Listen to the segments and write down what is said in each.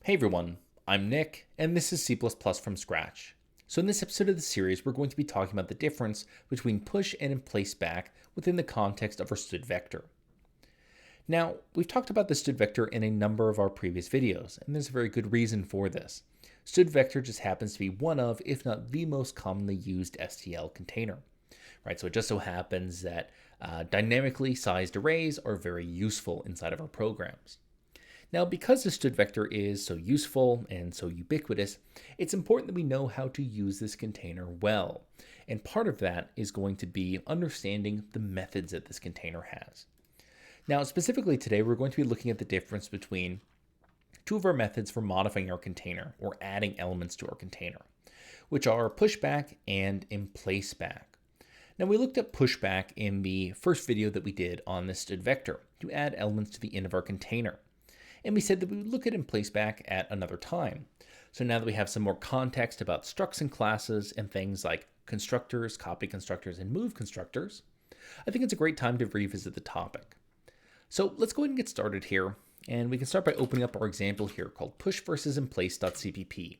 Hey everyone, I'm Nick, and this is C++ from scratch. So in this episode of the series, we're going to be talking about the difference between push and emplaceback within the context of our std vector. Now, we've talked about the std vector in a number of our previous videos, and there's a very good reason for this. Std vector just happens to be one of, if not the most commonly used STL container. Right, so it just so happens that dynamically sized arrays are very useful inside of our programs. Now, because the std vector is so useful and so ubiquitous, it's important that we know how to use this container well. And part of that is going to be understanding the methods that this container has. Now, specifically today, we're going to be looking at the difference between two of our methods for modifying our container or adding elements to our container, which are pushback and emplaceback. Now, we looked at pushback in the first video that we did on the std vector to add elements to the end of our container. And we said that we would look at emplaceback at another time. So now that we have some more context about structs and classes and things like constructors, copy constructors, and move constructors, I think it's a great time to revisit the topic. So let's go ahead and get started here. And we can start by opening up our example here called push versus emplace.cpp.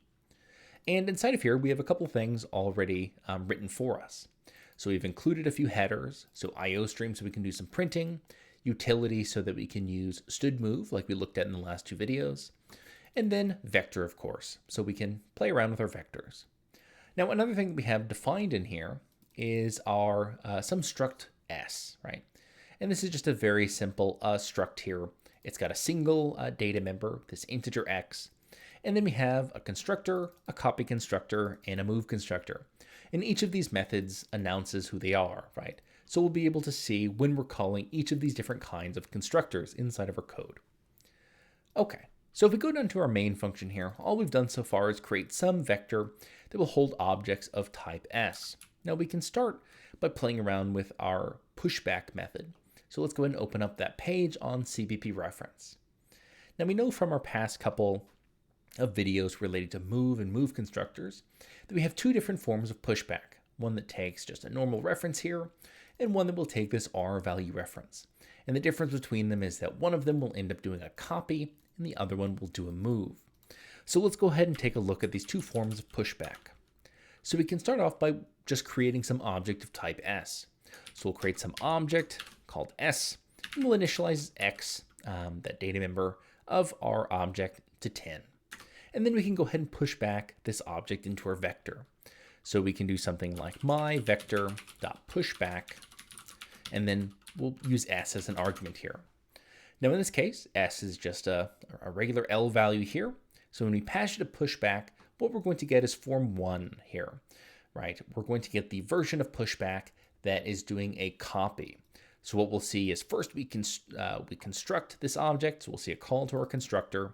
And inside of here, we have a couple things already written for us. So we've included a few headers, so IO streams so we can do some printing, utility so that we can use std move like we looked at in the last two videos, and then vector, of course, so we can play around with our vectors. Now, another thing that we have defined in here is our some struct s, right? And this is just a very simple struct here. It's got a single data member, this integer x, and then we have a constructor, a copy constructor, and a move constructor. And each of these methods announces who they are, right? So we'll be able to see when we're calling each of these different kinds of constructors inside of our code. Okay, so if we go down to our main function here, all we've done so far is create some vector that will hold objects of type s. Now we can start by playing around with our pushback method. So let's go ahead and open up that page on CBP reference. Now we know from our past couple of videos related to move and move constructors that we have two different forms of pushback. One that takes just a normal reference here, and one that will take this R value reference. And the difference between them is that one of them will end up doing a copy and the other one will do a move. So let's go ahead and take a look at these two forms of pushback. So we can start off by just creating some object of type S. So we'll create some object called S, and we'll initialize X, that data member of our object, to 10. And then we can go ahead and push back this object into our vector. So we can do something like my vector.pushback, and then we'll use s as an argument here. Now in this case, s is just a regular L value here. So when we pass it a pushback, what we're going to get is form 1 here, right? We're going to get the version of pushback that is doing a copy. So what we'll see is first we construct this object. So we'll see a call to our constructor,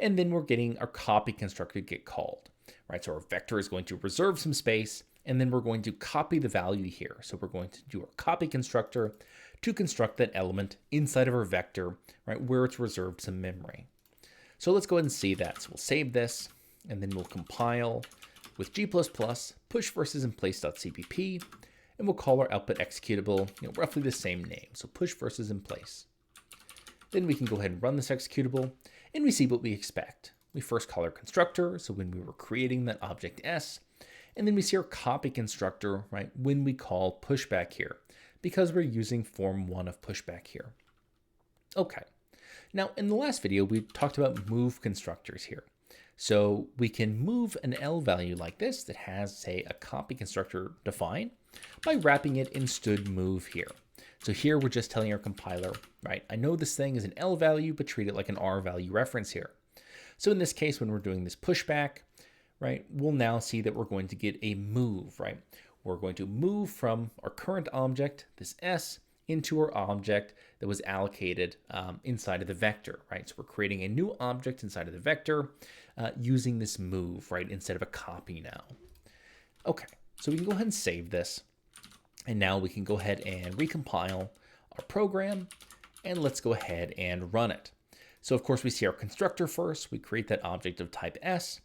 and then we're getting our copy constructor get called. Right, so our vector is going to reserve some space, and then we're going to copy the value here. So we're going to do our copy constructor to construct that element inside of our vector, right, where it's reserved some memory. So let's go ahead and see that. So we'll save this, and then we'll compile with G++, push versus emplace.cpp, and we'll call our output executable, roughly the same name. So push versus emplace. Then we can go ahead and run this executable, and we see what we expect. We first call our constructor, so when we were creating that object S, and then we see our copy constructor, right, when we call pushback here, because we're using form 1 of pushback here. Okay, now in the last video, we talked about move constructors here. So we can move an L value like this that has, say, a copy constructor defined by wrapping it in std move here. So here we're just telling our compiler, right, I know this thing is an L value, but treat it like an R value reference here. So in this case, when we're doing this pushback, right, we'll now see that we're going to get a move, right? We're going to move from our current object, this S, into our object that was allocated inside of the vector, right? So we're creating a new object inside of the vector using this move, right, instead of a copy now. Okay, so we can go ahead and save this. And now we can go ahead and recompile our program, and let's go ahead and run it. So of course we see our constructor first, we create that object of type S,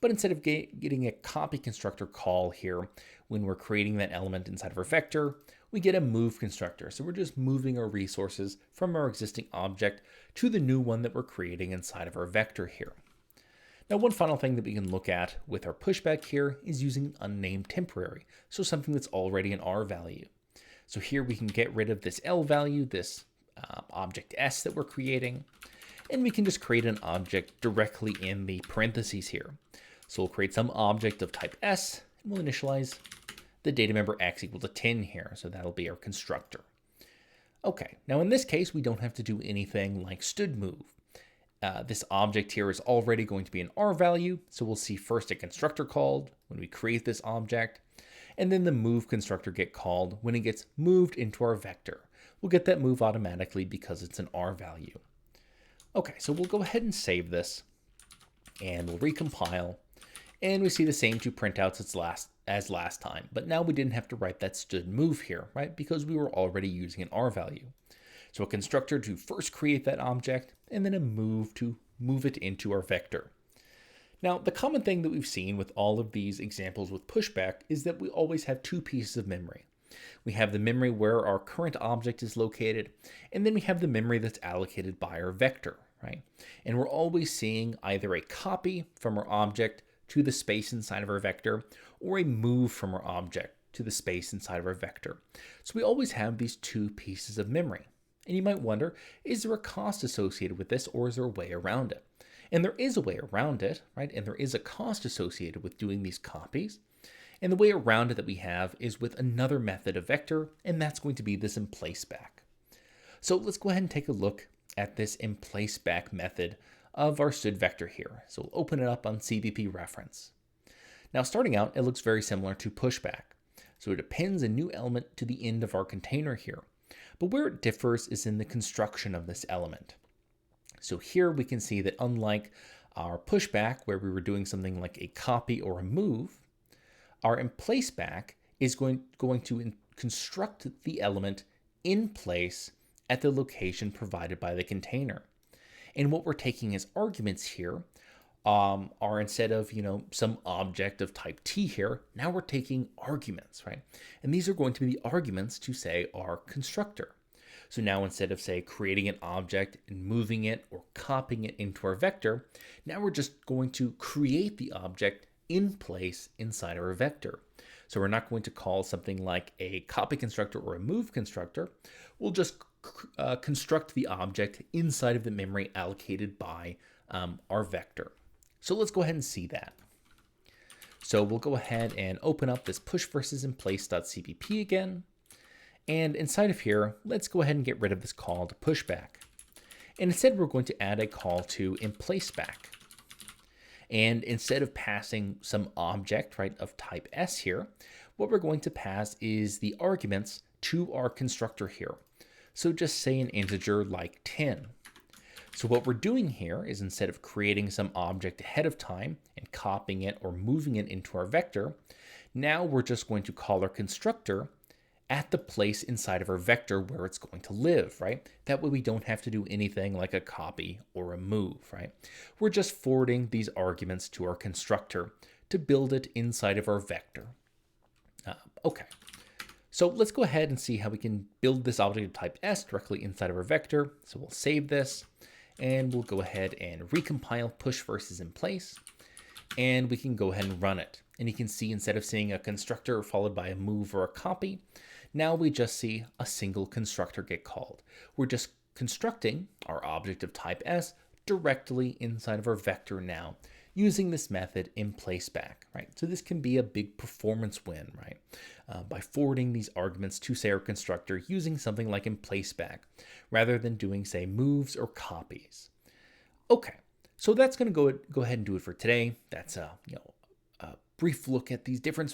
but instead of getting a copy constructor call here, when we're creating that element inside of our vector, we get a move constructor. So we're just moving our resources from our existing object to the new one that we're creating inside of our vector here. Now, one final thing that we can look at with our pushback here is using an unnamed temporary, so something that's already an R value. So here we can get rid of this L value, this object S that we're creating, and we can just create an object directly in the parentheses here. So we'll create some object of type S, and we'll initialize the data member X equal to 10 here, so that'll be our constructor. Okay, now in this case, we don't have to do anything like std move. This object here is already going to be an R value, so we'll see first a constructor called when we create this object, and then the move constructor get called when it gets moved into our vector. We'll get that move automatically because it's an R value. Okay, so we'll go ahead and save this, and we'll recompile, and we see the same two printouts as last time, but now we didn't have to write that std move here, right? Because we were already using an R value. So a constructor to first create that object, and then a move to move it into our vector. Now, the common thing that we've seen with all of these examples with pushback is that we always have two pieces of memory. We have the memory where our current object is located, and then we have the memory that's allocated by our vector, right? And we're always seeing either a copy from our object to the space inside of our vector, or a move from our object to the space inside of our vector. So we always have these two pieces of memory. And you might wonder, is there a cost associated with this, or is there a way around it? And there is a way around it, right? And there is a cost associated with doing these copies. And the way around it that we have is with another method of vector, and that's going to be this emplaceback. So let's go ahead and take a look at this emplaceback method of our std vector here. So we'll open it up on CBP reference. Now starting out, it looks very similar to pushback. So it appends a new element to the end of our container here. But where it differs is in the construction of this element. So here we can see that unlike our pushback, where we were doing something like a copy or a move, our emplaceback is going to construct the element in place at the location provided by the container. And what we're taking as arguments here are, instead of, some object of type T here, now we're taking arguments, right? And these are going to be the arguments to, say, our constructor. So now instead of, say, creating an object and moving it or copying it into our vector, now we're just going to create the object in place inside our vector. So we're not going to call something like a copy constructor or a move constructor. We'll just construct the object inside of the memory allocated by our vector. So let's go ahead and see that. So we'll go ahead and open up this push versus emplace.cpp again. And inside of here, let's go ahead and get rid of this call to pushback. And instead, we're going to add a call to emplaceback. And instead of passing some object, right, of type S here, what we're going to pass is the arguments to our constructor here. So just say an integer like 10. So what we're doing here is, instead of creating some object ahead of time and copying it or moving it into our vector, now we're just going to call our constructor at the place inside of our vector where it's going to live, right? That way we don't have to do anything like a copy or a move, right? We're just forwarding these arguments to our constructor to build it inside of our vector. Okay, so let's go ahead and see how we can build this object of type S directly inside of our vector. So we'll save this, and we'll go ahead and recompile push versus emplace, and we can go ahead and run it. And you can see, instead of seeing a constructor followed by a move or a copy, now we just see a single constructor get called. We're just constructing our object of type S directly inside of our vector now, using this method emplaceback, right? So this can be a big performance win, right? By forwarding these arguments to, say, our constructor using something like emplaceback, rather than doing, say, moves or copies. Okay, so that's going to go ahead and do it for today. That's a brief look at the difference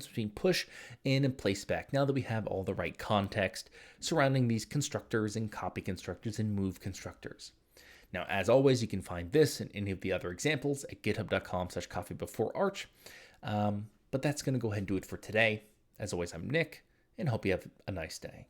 between push and emplaceback, now that we have all the right context surrounding these constructors and copy constructors and move constructors. Now, as always, you can find this and any of the other examples at github.com/coffeebeforearch. But that's going to go ahead and do it for today. As always, I'm Nick, and hope you have a nice day.